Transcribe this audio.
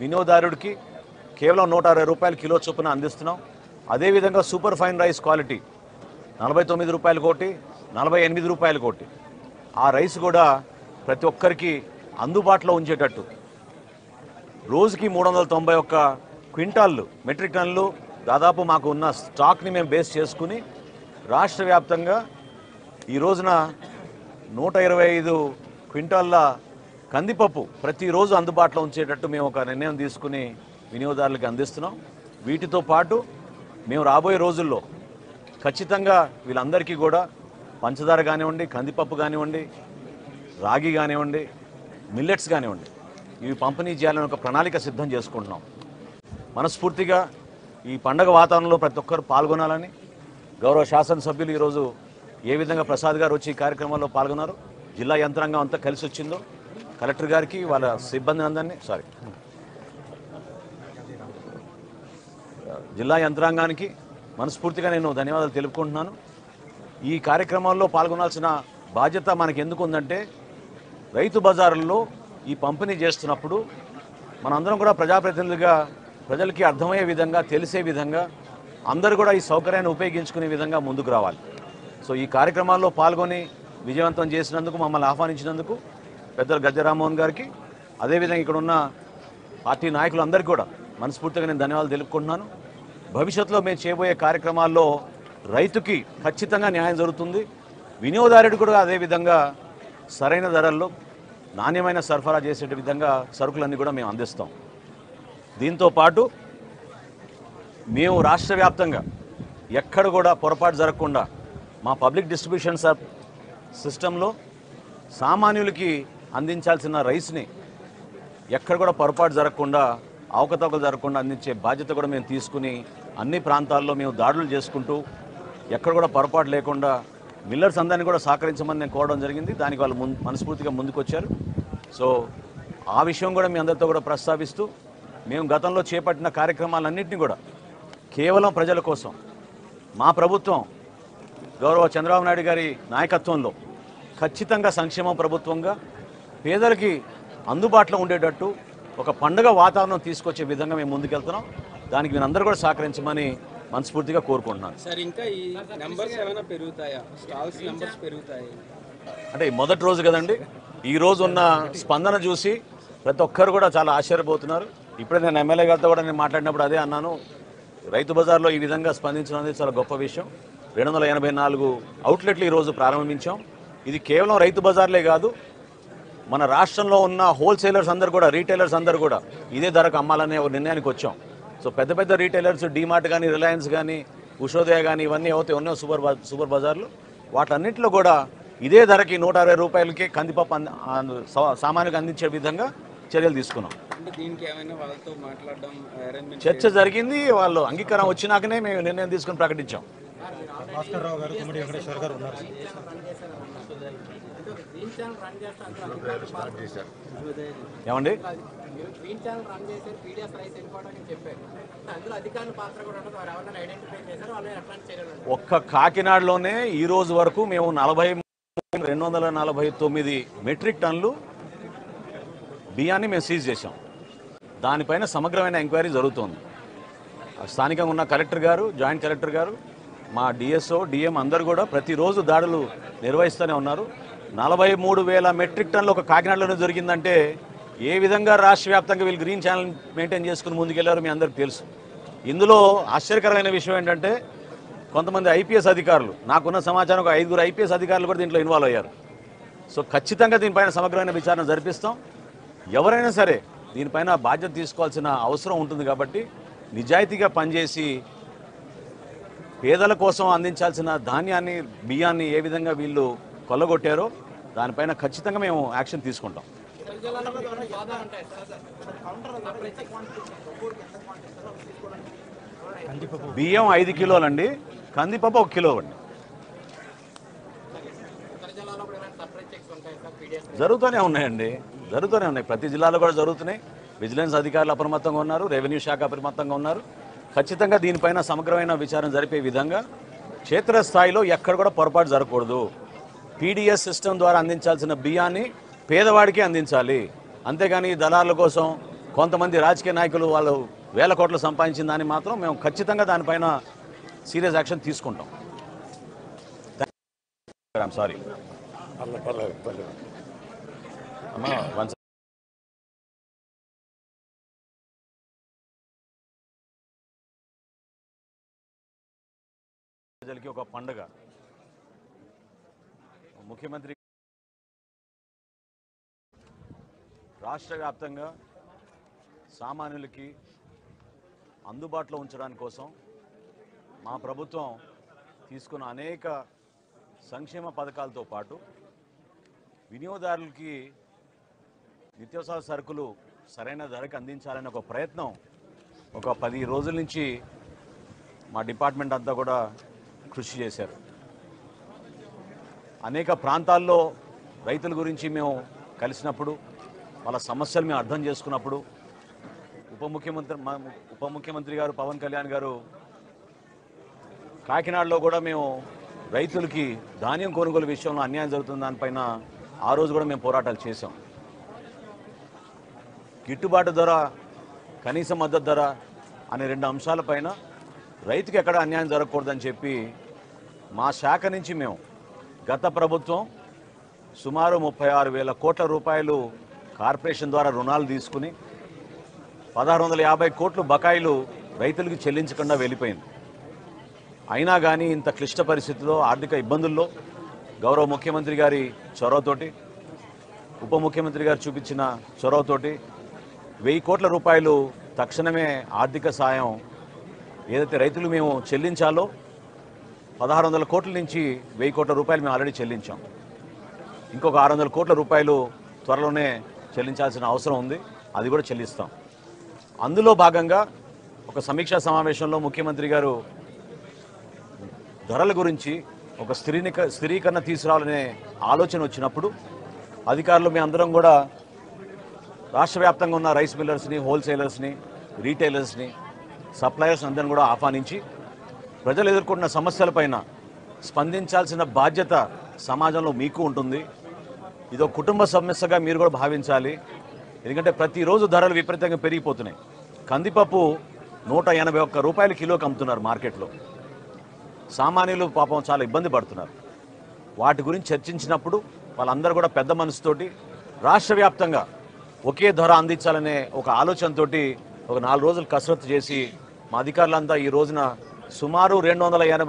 వినియోగదారుడికి కేవలం 160 రూపాయలు కిలో చొప్పున అందిస్తున్నాం. అదేవిధంగా సూపర్ ఫైన్ రైస్ క్వాలిటీ 49 రూపాయలు కోటి, 48 రూపాయలు కోటి. ఆ రైస్ కూడా ప్రతి ఒక్కరికి అందుబాటులో ఉంచేటట్టు రోజుకి 391 క్వింటాళ్ళు మెట్రిక్ టన్నులు దాదాపు మాకు ఉన్న స్టాక్ని మేము బేస్ చేసుకుని రాష్ట్ర వ్యాప్తంగా ఈ రోజున 125 క్వింటాళ్ళ కందిపప్పు ప్రతిరోజు అందుబాటులో ఉంచేటట్టు మేము ఒక నిర్ణయం తీసుకుని వినియోగదారులకు అందిస్తున్నాం. వీటితో పాటు మేము రాబోయే రోజుల్లో ఖచ్చితంగా వీళ్ళందరికీ కూడా పంచదార కానివ్వండి, కందిపప్పు కానివ్వండి, రాగి కానివ్వండి, మిల్లెట్స్ కానివ్వండి, ఇవి పంపిణీ చేయాలని ఒక ప్రణాళిక సిద్ధం చేసుకుంటున్నాం. మనస్ఫూర్తిగా ఈ పండగ వాతావరణంలో ప్రతి ఒక్కరు పాల్గొనాలని గౌరవ శాసనసభ్యులు ఈరోజు ఏ విధంగా ప్రసాద్ గారు వచ్చి ఈ కార్యక్రమంలో పాల్గొన్నారు, జిల్లా యంత్రాంగం అంతా కలిసి వచ్చిందో, కలెక్టర్ గారికి వాళ్ళ సిబ్బంది అందరినీ జిల్లా యంత్రాంగానికి మనస్ఫూర్తిగా నేను ధన్యవాదాలు తెలుపుకుంటున్నాను. ఈ కార్యక్రమాల్లో పాల్గొనాల్సిన బాధ్యత మనకి ఎందుకు ఉందంటే, రైతు బజారుల్లో ఈ పంపిణీ చేస్తున్నప్పుడు మనందరం కూడా ప్రజాప్రతినిధులుగా ప్రజలకి అర్థమయ్యే విధంగా, తెలిసే విధంగా అందరూ కూడా ఈ సౌకర్యాన్ని ఉపయోగించుకునే విధంగా ముందుకు రావాలి. సో ఈ కార్యక్రమాల్లో పాల్గొని విజయవంతం చేసినందుకు, మమ్మల్ని ఆహ్వానించినందుకు పెద్దలు గద్దె రామ్మోహన్ గారికి, అదేవిధంగా ఇక్కడ ఉన్న పార్టీ నాయకులందరికీ కూడా మనస్ఫూర్తిగా నేను ధన్యవాదాలు తెలుపుకుంటున్నాను. భవిష్యత్తులో మేము చేయబోయే కార్యక్రమాల్లో రైతుకి ఖచ్చితంగా న్యాయం జరుగుతుంది, వినియోగదారుడు కూడా అదేవిధంగా సరైన ధరల్లో నాణ్యమైన సరఫరా చేసే విధంగా సరుకులన్నీ కూడా మేము అందిస్తాం. దీంతో పాటు మేము రాష్ట్ర వ్యాప్తంగా ఎక్కడ కూడా పొరపాటు జరగకుండా మా పబ్లిక్ డిస్ట్రిబ్యూషన్ సిస్టంలో సామాన్యులకి అందించాల్సిన రైస్ని ఎక్కడ కూడా పొరపాటు జరగకుండా, అవకతవకలు జరగకుండా అందించే బాధ్యత కూడా మేము తీసుకుని అన్ని ప్రాంతాల్లో మేము దాడులు చేసుకుంటూ ఎక్కడ కూడా పొరపాటు లేకుండా మిల్లర్స్ అందరినీ కూడా సహకరించమని నేను కోరడం జరిగింది. దానికి వాళ్ళు మనస్ఫూర్తిగా ముందుకొచ్చారు. సో ఆ విషయం కూడా మీ అందరితో కూడా ప్రస్తావిస్తూ, మేము గతంలో చేపట్టిన కార్యక్రమాలన్నింటినీ కూడా కేవలం ప్రజల కోసం మా ప్రభుత్వం గౌరవ చంద్రబాబు నాయుడు గారి నాయకత్వంలో ఖచ్చితంగా సంక్షేమ ప్రభుత్వంగా పేదలకి అందుబాటులో ఉండేటట్టు ఒక పండుగ వాతావరణం తీసుకొచ్చే విధంగా మేము ముందుకెళ్తున్నాం. దానికి మీరందరూ కూడా సహకరించమని మనస్ఫూర్తిగా కోరుకుంటున్నాను. సార్, ఇంకా ఈ నంబర్స్ ఏమైనా పెరుగుతాయా? స్టాల్స్ నంబర్స్ పెరుగుతాయి అంటే మొదటి రోజు కదండి, ఈ రోజు ఉన్న స్పందన చూసి ప్రతి ఒక్కరు కూడా చాలా ఆశ్చర్యపోతున్నారు. ఇప్పుడే నేను ఎమ్మెల్యే గారితో కూడా నేను మాట్లాడినప్పుడు అదే అన్నాను, రైతు బజార్లో ఈ విధంగా స్పందించడం అనేది చాలా గొప్ప విషయం. 284 అవుట్లెట్లు ఈరోజు ప్రారంభించాం. ఇది కేవలం రైతు బజార్లే కాదు, మన రాష్ట్రంలో ఉన్న హోల్సేలర్స్ అందరూ కూడా, రీటైలర్స్ అందరూ కూడా ఇదే ధరకు అమ్మాలనే ఒక నిర్ణయానికి వచ్చాం. సో పెద్ద పెద్ద రీటైలర్స్, డీమార్ట్ కానీ, రిలయన్స్ కానీ, ఉషోదయ కానీ, ఇవన్నీ ఏవైతే ఉన్నాయో సూపర్ బజార్లు, వాటన్నింటిలో కూడా ఇదే ధరకి 160 రూపాయలకి కందిపప్పు సామాన్యులకు అందించే విధంగా చర్యలు తీసుకున్నాం. చర్చ జరిగింది, వాళ్ళు అంగీకారం వచ్చినాకనే మేము నిర్ణయం తీసుకుని ప్రకటించాం. ఏమండి, ఒక్క కాకినాడలోనే ఈ రోజు వరకు మేము 249 మెట్రిక్ టన్నులు బియ్యాన్ని మేము సీజ్ చేశాం. దానిపైన సమగ్రమైన ఎంక్వైరీ జరుగుతోంది. స్థానికంగా ఉన్న కలెక్టర్ గారు, జాయింట్ కలెక్టర్ గారు, మా డిఎస్ఓ, డిఎం అందరూ కూడా ప్రతిరోజు దాడులు నిర్వహిస్తూనే ఉన్నారు. 43,000 మెట్రిక్ టన్నులు ఒక కాకినాడలోనే జరిగిందంటే ఏ విధంగా రాష్ట్ర వ్యాప్తంగా వీళ్ళు గ్రీన్ ఛానల్ మెయింటైన్ చేసుకుని ముందుకెళ్లారో మీ అందరికీ తెలుసు. ఇందులో ఆశ్చర్యకరమైన విషయం ఏంటంటే, కొంతమంది ఐపీఎస్ అధికారులు, నాకున్న సమాచారం ఒక 5 ఐపీఎస్ అధికారులు కూడా దీంట్లో ఇన్వాల్వ్ అయ్యారు. సో ఖచ్చితంగా దీనిపైన సమగ్రమైన విచారణ జరిపిస్తాం. ఎవరైనా సరే దీనిపైన బాధ్యత తీసుకోవాల్సిన అవసరం ఉంటుంది. కాబట్టి నిజాయితీగా పనిచేసి పేదల కోసం అందించాల్సిన ధాన్యాన్ని, బియ్యాన్ని ఏ విధంగా వీళ్ళు కొల్లగొట్టారో దానిపైన ఖచ్చితంగా మేము యాక్షన్ తీసుకుంటాం. బియ్యం 5 కిలోలండి, కందిపప్పు 1 కిలో అండి. జరుగుతూనే ఉన్నాయండి, జరుగుతూనే ఉన్నాయి. ప్రతి జిల్లాలో కూడా జరుగుతున్నాయి. విజిలెన్స్ అధికారులు అప్రమత్తంగా ఉన్నారు, రెవెన్యూ శాఖ అప్రమత్తంగా ఉన్నారు. ఖచ్చితంగా దీనిపైన సమగ్రమైన విచారణ జరిపే విధంగా క్షేత్రస్థాయిలో ఎక్కడ కూడా పొరపాటు జరగకూడదు. పీడిఎస్ సిస్టమ్ ద్వారా అందించాల్సిన బియ్యాన్ని పేదవాడికి అందించాలి. అంతేగాని దళారుల కోసం కొంతమంది రాజకీయ నాయకులు వాళ్ళు వేల కోట్లు సంపాదించిన దాన్ని మాత్రం మేము ఖచ్చితంగా దానిపైన సీరియస్ యాక్షన్ తీసుకుంటాం. సారీ అమ్మా వన్స్ ప్రజలకి ఒక పండుగ. ముఖ్యమంత్రి రాష్ట్ర వ్యాప్తంగా సామాన్యులకి అందుబాటులో ఉంచడానికి కోసం మా ప్రభుత్వం తీసుకున్న అనేక సంక్షేమ పథకాలతో పాటు వినియోగదారులకి నిత్యావసర సరుకులు సరైన ధరకు అందించాలనే ఒక ప్రయత్నం ఒక 10 రోజుల నుంచి మా డిపార్ట్మెంట్ అంతా కూడా కృషి చేశారు. అనేక ప్రాంతాల్లో రైతుల గురించి మేము కలిసినప్పుడు వాళ్ళ సమస్యలు మేము అర్థం చేసుకున్నప్పుడు ఉప ముఖ్యమంత్రి గారు పవన్ కళ్యాణ్ గారు కాకినాడలో కూడా మేము రైతులకి ధాన్యం కొనుగోలు విషయంలో అన్యాయం జరుగుతున్న దానిపైన ఆ రోజు కూడా మేము పోరాటాలు చేశాం. గిట్టుబాటు ధర, కనీస మద్దతు ధర అనే 2 అంశాలపైన రైతుకి ఎక్కడ అన్యాయం జరగకూడదని చెప్పి మా శాఖ నుంచి మేము గత ప్రభుత్వం సుమారు 36,000 కోట్ల రూపాయలు కార్పొరేషన్ ద్వారా రుణాలు తీసుకుని 1,650 కోట్లు బకాయిలు రైతులకు చెల్లించకుండా వెళ్ళిపోయింది. అయినా కానీ ఇంత క్లిష్ట పరిస్థితుల్లో, ఆర్థిక ఇబ్బందుల్లో గౌరవ ముఖ్యమంత్రి గారి చొరవతోటి, ఉప ముఖ్యమంత్రి గారు చూపించిన చొరవతోటి 1000 కోట్ల రూపాయలు తక్షణమే ఆర్థిక సాయం ఏదైతే రైతులు మేము చెల్లించాలో 1,600 కోట్ల నుంచి 1000 కోట్ల రూపాయలు మేము ఆల్రెడీ చెల్లించాం. ఇంకొక 600 కోట్ల రూపాయలు త్వరలోనే చెల్లించాల్సిన అవసరం ఉంది. అది కూడా చెల్లిస్తాం. అందులో భాగంగా ఒక సమీక్షా సమావేశంలో ముఖ్యమంత్రి గారు ధరల గురించి ఒక స్థిరీకరణ తీసుకురావాలనే ఆలోచన వచ్చినప్పుడు అధికారులు మేము అందరం కూడా రాష్ట్ర వ్యాప్తంగా ఉన్న రైస్ మిల్లర్స్ని, హోల్సేలర్స్ని, రీటైలర్స్ని, సప్లయర్స్ అందరిని కూడా ఆహ్వానించి ప్రజలు ఎదుర్కొంటున్న సమస్యలపైన స్పందించాల్సిన బాధ్యత సమాజంలో మీకు ఉంటుంది. ఇదో కుటుంబ సమస్యగా మీరు కూడా భావించాలి. ఎందుకంటే ప్రతిరోజు ధరలు విపరీతంగా పెరిగిపోతున్నాయి. కందిపప్పు 181 రూపాయలు కిలోకి అమ్ముతున్నారు మార్కెట్లో. సామాన్యులు పాపం చాలా ఇబ్బంది పడుతున్నారు. వాటి గురించి చర్చించినప్పుడు వాళ్ళందరూ కూడా పెద్ద మనసుతోటి రాష్ట్ర వ్యాప్తంగా ఒకే ధర అందించాలనే ఒక ఆలోచనతోటి ఒక 4 రోజులు కసరత్తు చేసి మా అధికారులంతా ఈ రోజున సుమారు 280